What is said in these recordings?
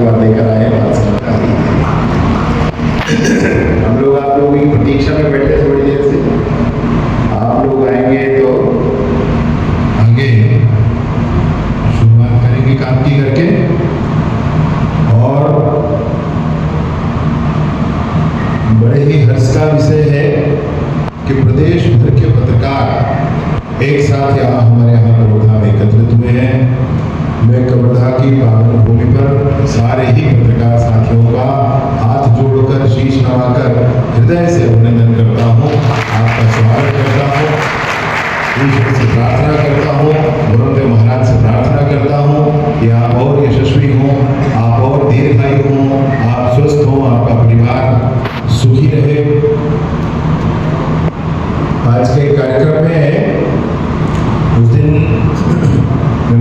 लेकर आए हम लोग आप लोगों की प्रतीक्षा में बैठे थोड़ी देर से। आप लोग आएंगे तो आगे शुरुआत करेंगे काम की करके। और बड़े ही हर्ष का विषय है कि प्रदेश भर के पत्रकार एक साथ हमारे यहाँ कवर्धा में एकत्रित हुए हैं। मैं कवर्धा की पावन भूमि पर सारे ही पत्रकार साथियों का हाथ जोड़कर शीश नवाकर हृदय से अभिनंदन करता हूँ, आपका स्वागत करता हूँ, ईश्वर से प्रार्थना करता हूँ, गुरुदेव महाराज से प्रार्थना करता हूँ कि आप और यशस्वी हों, आप और दीर्घायु हों, आप स्वस्थ हों, आपका परिवार सुखी रहे। आज के कार्यक्रम में उस दिन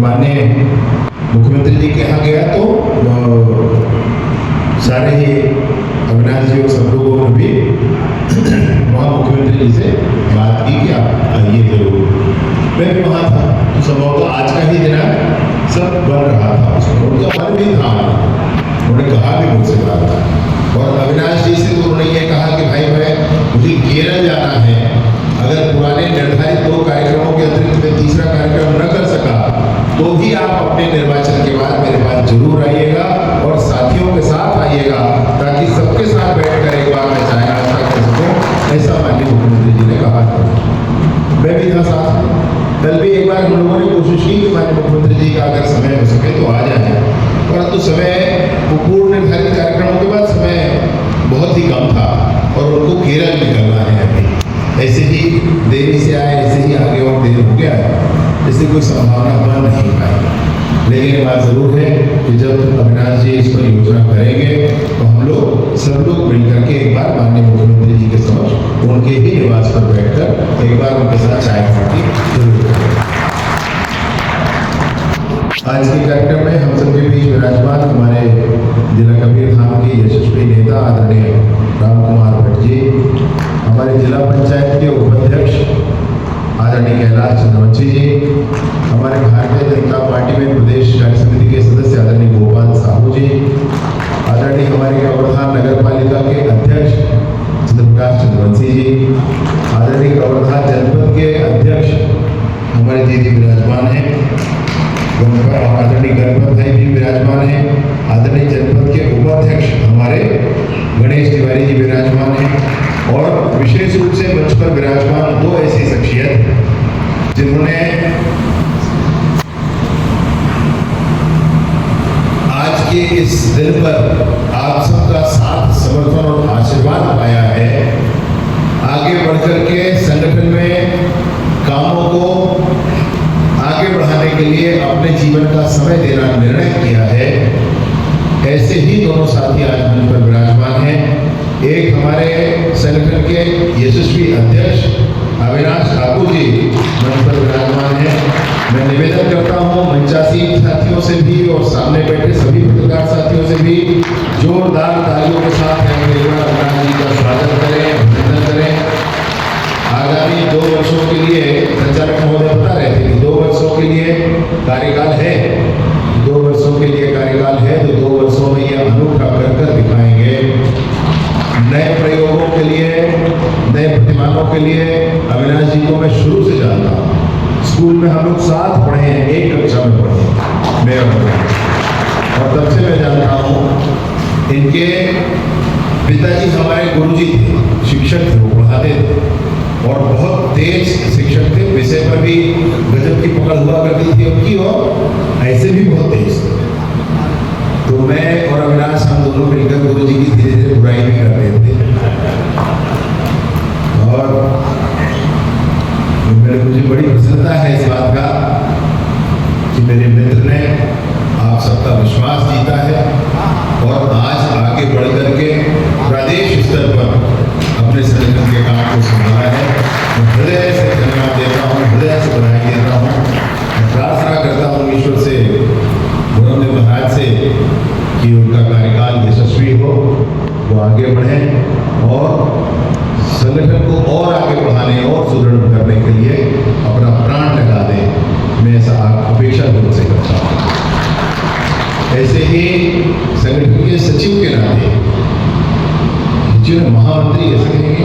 माननीय मुख्यमंत्री जी के यहाँ गया तो सारे ही अविनाश जी और सब लोगों ने भी वहाँ मुख्यमंत्री जी से बात की कि आप आइए जरूर। मैं भी वहाँ था तो संभव तो आज का ही दिन सब बन रहा था, उसमें उनका मन भी था, उन्होंने कहा भी मुझसे बात था। और अविनाश जी से तो उन्होंने ये कहा कि भाई मुझे केरल जाना है, अगर पुराने निर्धारित 2 कार्यक्रमों के अतिरिक्त मैं तीसरा कार्यक्रम न कर सका तो भी आप अपने निर्वाचन के बाद मेरे पास जरूर आइएगा और साथियों के साथ आइएगा, ताकि सबके साथ बैठकर एक बार मैं चाय नाश्ता कर सकूं, ऐसा माननीय मुख्यमंत्री जी ने कहा था। मैं भी था साथ। कल भी एक बार हम लोगों ने कोशिश की कि माननीय मुख्यमंत्री जी का अगर समय हो सके तो आ जाए, परंतु समय पूर्व निर्धारित कार्यक्रमों के बाद समय बहुत ही कम था और उनको केरल निकलना है। अभी ऐसे ही देरी से आए, ऐसे ही आगे और देर हो गया है, इससे कोई संभावना बन नहीं पाई। लेकिन बात जरूर है कि जब अविनाश जी इस पर योजना करेंगे तो हम लोग सब लोग मिलकर के एक बार माननीय मुख्यमंत्री जी के समक्ष उनके ही निवास पर बैठकर एक बार उनके साथ चाय पार्टी जरूर करेंगे। आज के कार्यक्रम में हम सबके बीच विराजमान हमारे जिला कबीर धाम के यशस्वी नेता आदरणीय राम कुमार भट्ट जी, हमारे जिला पंचायत के उपाध्यक्ष आदरणीय कैलाश चंद्रवंशी जी, हमारे भारतीय जनता पार्टी में प्रदेश कार्य समिति के सदस्य आदरणीय गोपाल साहू जी, आदरणीय हमारे कवर्धा नगर पालिका के अध्यक्ष चंद्रप्रकाश चंद्रवंशी जी, आदरणीय कवर्धा जनपद के अध्यक्ष हमारे दीदी विराजमान हैं, आदरणीय गणपत भाई भी विराजमान हैं, आदरणीय जनपद के उपाध्यक्ष हमारे गणेश तिवारी जी विराजमान हैं, और विशेष रूप से मंच पर विराजमान 2 ऐसी शख्सियत जिन्होंने आज के इस दिन पर आप सबका साथ, समर्थन और आशीर्वाद पाया है। आगे बढ़कर के संगठन में कामों को आगे बढ़ाने के लिए अपने जीवन का समय देना निर्णय किया है। ऐसे ही दोनों साथी आज मंच पर विराजमान हैं। एक हमारे संगठन के यशस्वी अध्यक्ष अविनाश ठाकुर जी मंच पर विराजमान हैं। मैं निवेदन करता हूं मंचासी साथियों से भी और सामने बैठे सभी पत्रकार साथियों से भी जोरदार तालियों के साथ अविनाश जी का स्वागत करें, अभिनंदन करें। आगामी 2 वर्षों के लिए संचालक महोदय बता रहे थे कि 2 वर्षों के लिए कार्यकाल है, 2 वर्षों के लिए कार्यकाल है, तो 2 वर्षों में ये अनूठा कर दिखाएंगे। नए प्रयोगों के लिए, नए प्रतिमानों के लिए अविनाश जी को मैं शुरू से जानता हूँ। स्कूल में हम लोग साथ पढ़े हैं, एक कक्षा में पढ़े मैं और तब से मैं जानता हूँ। इनके पिताजी हमारे गुरुजी थे, शिक्षक थे, वो पढ़ाते थे और बहुत तेज शिक्षक थे, विषय पर भी गजब की पकड़ हुआ करती थी उनकी, और ऐसे भी बहुत तेज थे। तो मैं और अविनाश हम दोनों मिलकर गुरु जी की धीरे धीरे बुराई भी कर रहे थे, और मुझे बड़ी प्रसन्नता है इस बात का कि मेरे मित्र ने आप सबका विश्वास जीता है और आज आगे बढ़ करके प्रदेश स्तर पर अपने संगठन के काम को संभाला है। मैं हृदय से धन्यवाद देता हूँ, हृदय से बधाई देता हूँ। मैं प्रार्थना करता हूँ ईश्वर से, गुरुदेव महाराज से कि उनका कार्यकाल यशस्वी हो, वो आगे बढ़ें और संगठन को और आगे बढ़ाने और सुदृढ़ करने के लिए अपना प्राण लगा दें। मैं ऐसा अपेक्षा उनसे करता हूँ। ऐसे ही संगठन के सचिव के नाते जो महामंत्री ऐसे कहेंगे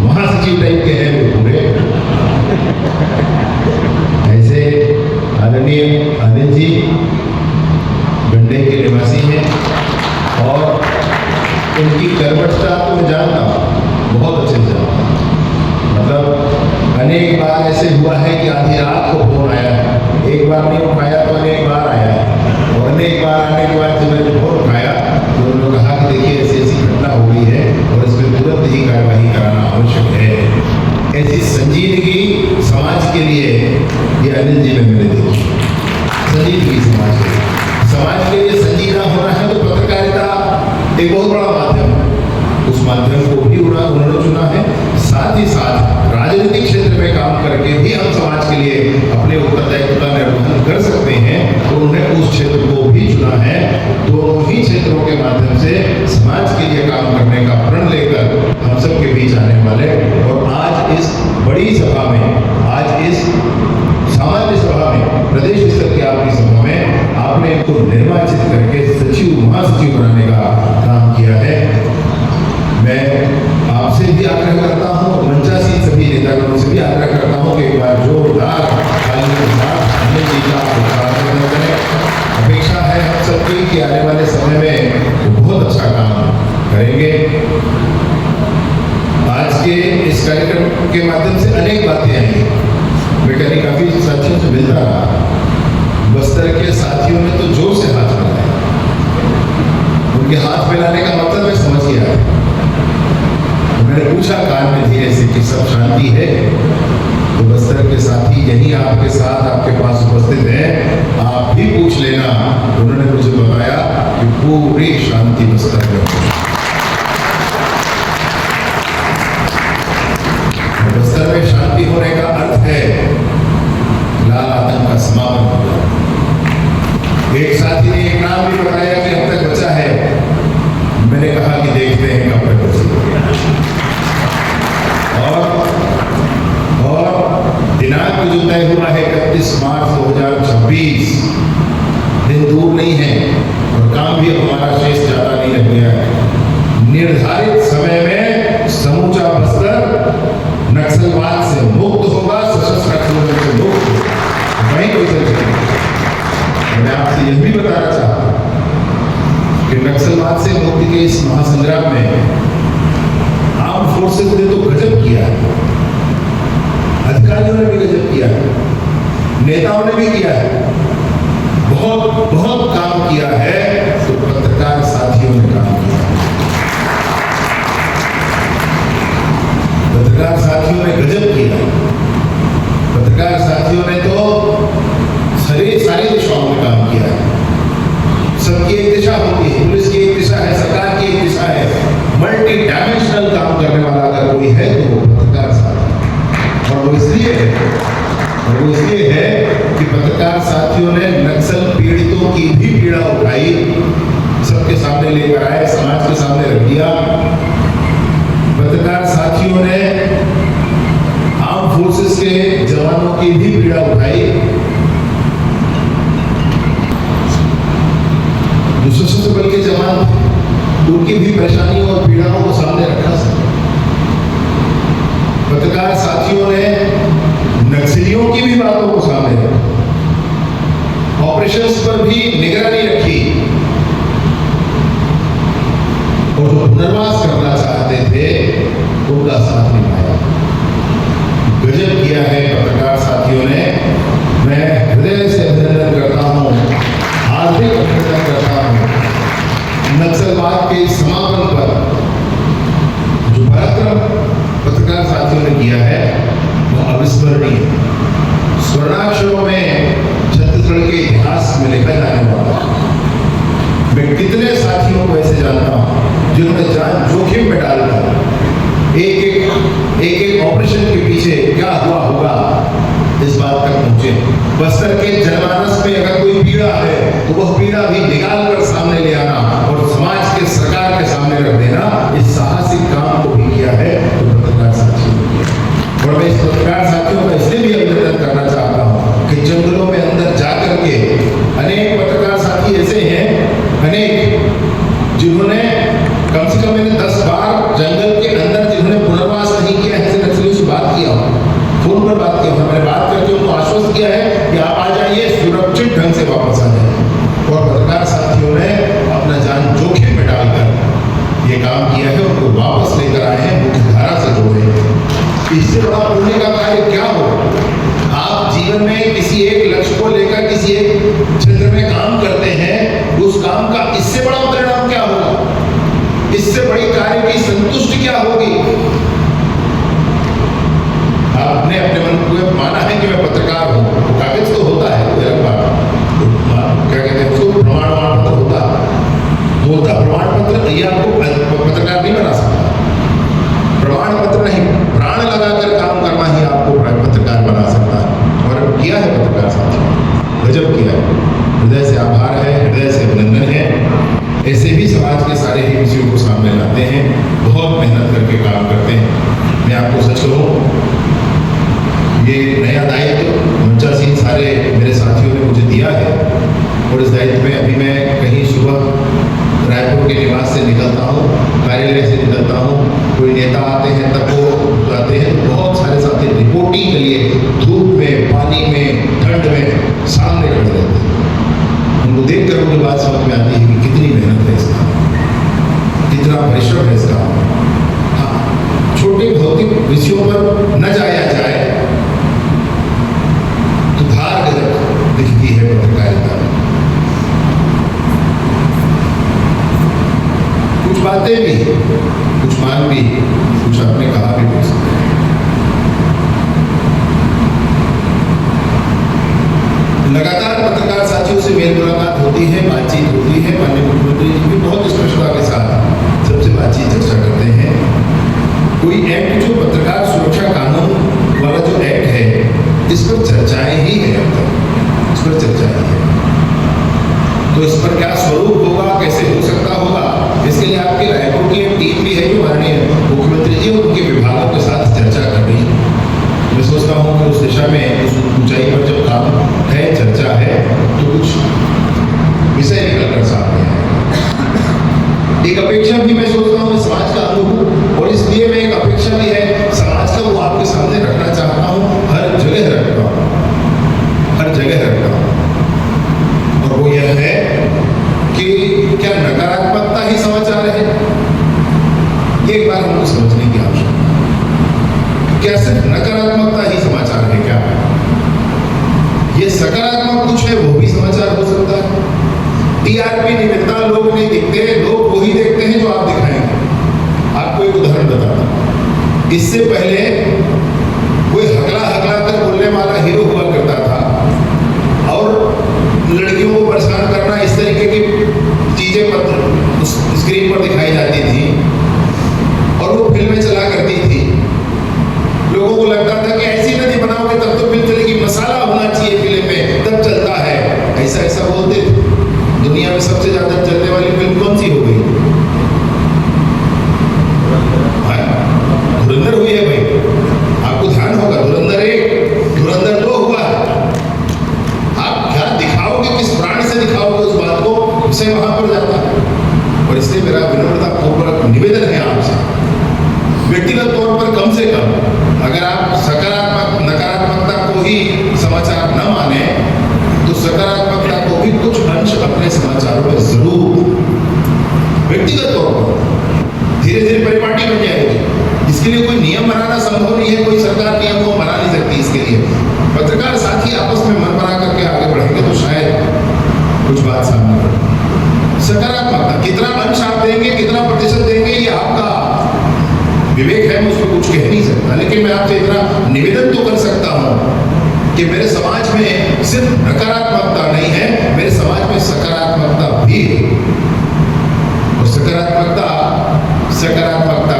महासचिव टाइप के हैं वो पूरे, ऐसे आदरणीय अनिल जी गंडे के निवासी हैं और उनकी कर्मठता तो मैं जानता हूँ, बहुत अच्छे से जानता हूँ। मतलब अनेक बार ऐसे हुआ है कि आधी रात को फोन आया है, एक बार नहीं उठाया तो अनेक बार आया है, और अनेक बार आने के बाद जब मैंने फोन उठाया तो उन्होंने कहा कि देखिए ऐसी ऐसी घटना हो गई है और इसमें तुरंत ही कार्यवाही कराना आवश्यक है। ऐसी संजीदगी समाज के लिए ये अनिल जी में मैंने देखी। संजीदगी समाज के लिए संजीदा होना है तो पत्रकारिता एक बहुत बड़ा माध्यम है, उस माध्यम को भी उन्होंने चुना है। साथ ही साथ राजनीतिक क्षेत्र में काम करके भी हम समाज के लिए अपने उत्तरदायित्व का निर्वहन कर सकते हैं, तो उन्होंने उस क्षेत्र को भी चुना है। दोनों ही क्षेत्रों के माध्यम से समाज के लिए काम करने का प्रण लेकर हम सबके बीच आने वाले, और आज इस बड़ी सभा में, आज इस सामान्य सभा में, प्रदेश स्तर की आपकी सभा में आपने इनको निर्वाचित करके सचिव महासचिव बनाने का काम किया है। मैं आपसे भी आग्रह करता हूँ, मंचासीन सभी नेतागणों से भी आग्रह करता हूँ कि एक बार जोरदार तालियों के साथ अनिल जी का अभिनंदन करें। अपेक्षा है हम सबकी कि आने वाले समय में वो बहुत अच्छा काम करेंगे। आज के इस कार्यक्रम के माध्यम से अनेक बातें आई। मैं कहीं काफी साथियों से मिलता रहा, बस्तर के साथियों ने तो जोर से हाथ मिलाए, उनके हाथ मिलाने का मतलब मैं समझ गया। मैंने पूछा कान में धीरे से कि सब शांति है, तो बस्तर के साथी यही आपके साथ आपके पास उपस्थित हैं, आप भी पूछ लेना। उन्होंने मुझे बताया कि पूरी शांति बस्तर में। बस्तर में शांति होने का अर्थ है लाल आतंक का समापन होगा। एक साथी ने एक नाम भी बताया कि अब तक बचा है, मैंने कहा कि देखते हैं कब तक बचेगा। और दिनांक जो तय हुआ है 31 मार्च 2026, दिन दूर नहीं है और काम भी हमारा शेष ज्यादा नहीं रह गया है। निर्धारित समय में समूचा बस्तर नक्सलवाद से मुक्त होगा, सशस्त्र आंदोलन से मुक्त होगा, वहीं कोई चल सकेगा। मैं आपसे यह भी बताना चाहता हूं कि नक्सलवाद से मुक्ति के इस महासंग्राम में आर्म फोर्सेस ने तो गजब किया है, अधिकारियों ने भी गजब किया है, नेताओं ने भी किया है, बहुत बहुत काम किया है। तो पत्रकार साथियों ने काम किया, पत्रकार साथियों ने गजब किया। पत्रकार साथियों ने तो सारी दिशाओं में काम किया है। सबकी एक दिशा होती है, पुलिस की एक दिशा है, सरकार की एक दिशा है, मल्टी डायमेंशनल काम करने वाला अगर कोई है तो वो पत्रकार साथी। और वो इसलिए है कि पत्रकार साथियों ने नक्सल पीड़ितों की भी पीड़ा उठाई, सबके सामने लेकर आए, समाज के सामने रख दिया। पत्रकार साथियों ने आर्म फोर्सेस के जवानों की भी पीड़ा उठाई, जो सशस्त्र बल के जवान उनकी भी परेशानियों और पीड़ाओं को सामने रखा। पत्रकार साथियों ने नक्सलियों की भी बातों को सामने रखा, ऑपरेशंस पर भी निगरानी रखी, और जो पुनर्वास करना चाहते थे उनका साथ निभाया। गजब किया है पत्रकार साथियों ने। मैं हृदय से अभिनंदन करता हूं, हार्दिक अभिनंदन करता हूं। नक्सलवाद के समापन पर जो पराक्रम पत्रकार साथियों ने किया है वो अविस्मरणीय, स्वर्णाक्षरों में छत्तीसगढ़ के इतिहास में लिखा जाने वाला। मैं कितने साथियों को ऐसे जानता हूं जिन्होंने जान जोखिम में डालकर एक ऑपरेशन के पीछे क्या हुआ होगा इस बात तक पहुंचे। बस्तर के जनमानस में अगर कोई पीड़ा है तो वह पीड़ा भी निकाल कर सामने ले आना और समाज के सरकार के सामने रख देना, इस साहसिक काम को भी किया है तो पत्रकार साथियों ने किया। और मैं इस पत्रकार साथियों का इसलिए भी अभिनंदन करना चाहता हूं कि जंगलों में अंदर जा करके अनेक पत्रकार साथी ऐसे हैं, अनेक जिन्होंने कम से कम मैंने 10 बार जंगल के अंदर जिन्होंने पुनर्वास नहीं किया है, ऐसे नक्सलियों से बात किया हो, फोन पर बात किया, मैंने बात करके उनको आश्वस्त किया है कि आप आ जाइए, सुरक्षित ढंग से वापस आ जाइए। और पत्रकार साथियों ने अपना जान जोखिम में डालकर ये काम किया है, उनको वापस लेकर आए हैं, मुख्य धारा से जोड़े हैं। इससे बड़ा पुण्य का कार्य क्या हो? आप जीवन में किसी एक लक्ष्य को लेकर किसी एक क्षेत्र में काम करते हैं, उस काम का इससे बड़ा परिणाम क्या होगा? इससे बड़ी कार्य की संतुष्टि क्या होगी? आपने अपने मन को माना है कि मैं पत्रकार हूं, तो कागज तो होता है, कोई अलग बात, क्या कहते हैं उसको, प्रमाण पत्र होता होता प्रमाण पत्र ये आपको पत्रकार नहीं बना सकता। प्रमाण पत्र नहीं, प्राण लगाकर काम करना ही आपको पत्रकार बना सकता है। और किया है पत्रकार साथियों, गजब किया है, हृदय से आभार है, हृदय से अभिनंदन है। ऐसे भी समाज के सारे ही विषयों को सामने लाते हैं, बहुत मेहनत करके काम करते हैं। मैं आपको सच कहूँ, ये नया दायित्व मंचा सिंह सारे मेरे साथियों ने मुझे दिया है, और इस दायित्व में अभी मैं कहीं सुबह रायपुर के निवास से निकलता हूँ, कार्यालय से निकलता हूँ, कोई नेता आते हैं तब वो आते हैं, बहुत सारे साथी रिपोर्टिंग के लिए धूप में, पानी में, ठंड में सामने खड़े रहते हैं। उनको देख कर मुझे बात समझ में आती है कि कितनी मेहनत है इसका, कितना परिश्रम है इसका। हाँ, छोटे भौतिक विषयों पर न जाया जाए तो धार गजब दिखती है पत्रकारिता में। कुछ बातें भी, कुछ मान भी, कुछ आपने कहा भी कुछ। लगातार पत्रकार साथियों से मेल मुलाकात होती है, बातचीत होती है। माननीय मुख्यमंत्री जी भी बहुत स्पष्टता के साथ सबसे बातचीत चर्चा करते हैं। कोई एक्ट जो पत्रकार सुरक्षा कानून वाला जो एक्ट है, इस पर चर्चाएं ही है, अब तक इस पर चर्चाएं है। तो इस पर क्या स्वरूप होगा, कैसे हो सकता होगा, इसके लिए आपके रायपुर की एक टीम भी है जो माननीय मुख्यमंत्री जी और उनके विभागों के साथ चर्चा कर रही है। मैं सोचता हूँ कि उस दिशा में, उस ऊंचाई पर जब काम है, चर्चा है, तो कुछ विषय निकल कर सामने है। एक अपेक्षा भी मैं सोचता हूँ समाज का अनुभव, और इसलिए मैं एक अपेक्षा भी है समाज का, वो आपके सामने रखना चाहता हूँ, हर जगह रखता हूँ, हर जगह रखता हूँ। और वो यह है कि क्या नकारात्मकता ही समाचार है? एक बार हमको समझने की आवश्यकता है। क्या सिर्फ नकारात्मकता ही समाचार है क्या? ये सकारात्मक कुछ है वो भी समाचार हो सकता है। टीआरपी निमित्ता लोग नहीं दिखते, लोग वही देखते हैं जो आप दिखाएंगे। आपको एक उदाहरण बताता हूं। इससे पहले कोई हकला हकला कर बोलने वाला हीरो हुआ करता था, और लड़कियों को परेशान करना, इस तरीके की चीजें उस स्क्रीन पर दिखाई जाती थी, और वो फिल्में चला करती थी। लोगों को लगता था कि ऐसी नदी बनाओगे तब तो फिल्म चलेगी, मसाला होना चाहिए फिल्म में तब चलता है, ऐसा ऐसा बोलते थे। दुनिया में सबसे ज्यादा चलने वाली फिल्म कौन सी हो गई? धुरंधर हुई है भाई, आपको ध्यान होगा। धुरंधर 1, धुरंधर 2 हुआ है। आप क्या दिखाओगे, किस प्राण से दिखाओगे उस बात को, उसे वहां पर जाता है। और इसलिए मेरा विनम्रतापूर्वक निवेदन है आपसे, व्यक्तिगत तौर पर कम से कम अगर आप सकारात्मक नकारात्मकता को ही समाचार न माने, तो सकारात्मकता को भी कुछ अंश अपने समाचारों में जरूर, व्यक्तिगत तौर पर धीरे धीरे परिपाटी बन जाएगी। इसके लिए कोई नियम बनाना संभव नहीं है, कोई सरकार नियम को बना नहीं सकती। इसके लिए पत्रकार साथी आपस में मन बना करके आगे बढ़ेंगे तो शायद कुछ बात सामने बढ़े। सकारात्मकता कितना अंश आप देंगे, कितना प्रतिशत देंगे, ये आपका विवेक है, मैं उसको कुछ कह नहीं सकता। लेकिन मैं आपसे इतना निवेदन तो कर सकता हूं कि मेरे समाज में सिर्फ नकारात्मकता नहीं है, मेरे समाज में सकारात्मकता भी है। और सकारात्मकता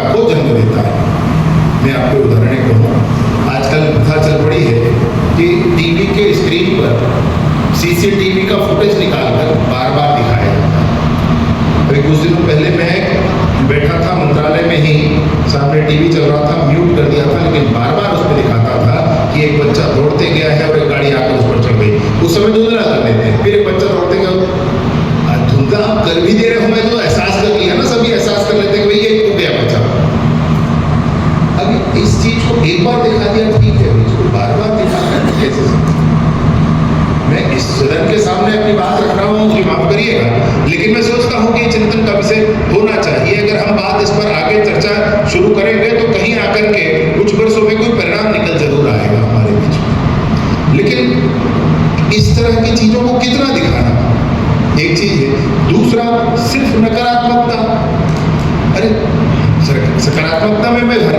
को जन्म देता है। मैं आपको उदाहरण कहूँ, आजकल प्रथा चल पड़ी है कि टीवी के स्क्रीन पर सीसीटीवी का फुटेज निकालकर बार बार दिखाया जाता है। अभी कुछ दिनों पहले मैं बैठा था मंत्रालय में ही, सामने टीवी चल रहा था, म्यूट कर दिया था, लेकिन बार बार उस पर दिखाता था कि एक बच्चा दौड़ते गया है और एक गाड़ी आकर उस पर चढ़ गई। उस समय कर भी दे रहे हो, मैं तो एहसास कर लिया ना, सभी एहसास कर लेते हैं कि भाई ये टूट गया बच्चा। अब इस चीज को एक बार दिखा दिया ठीक है, इसको बार बार दिखाना कैसे? मैं इस सदन के सामने अपनी बात रख रहा हूँ, मुझे माफ करिएगा, लेकिन मैं सोचता हूँ कि चिंतन का विषय होना चाहिए। अगर हम बात इस पर आगे चर्चा शुरू करेंगे तो कहीं आकर के कुछ वर्षों में कोई परिणाम निकल जरूर आएगा हमारे बीच में। लेकिन इस तरह की चीजों को कितना दिखाना, एक चीज है। दूसरा, सिर्फ नकारात्मकता। अरे सकारात्मकता में मैं हर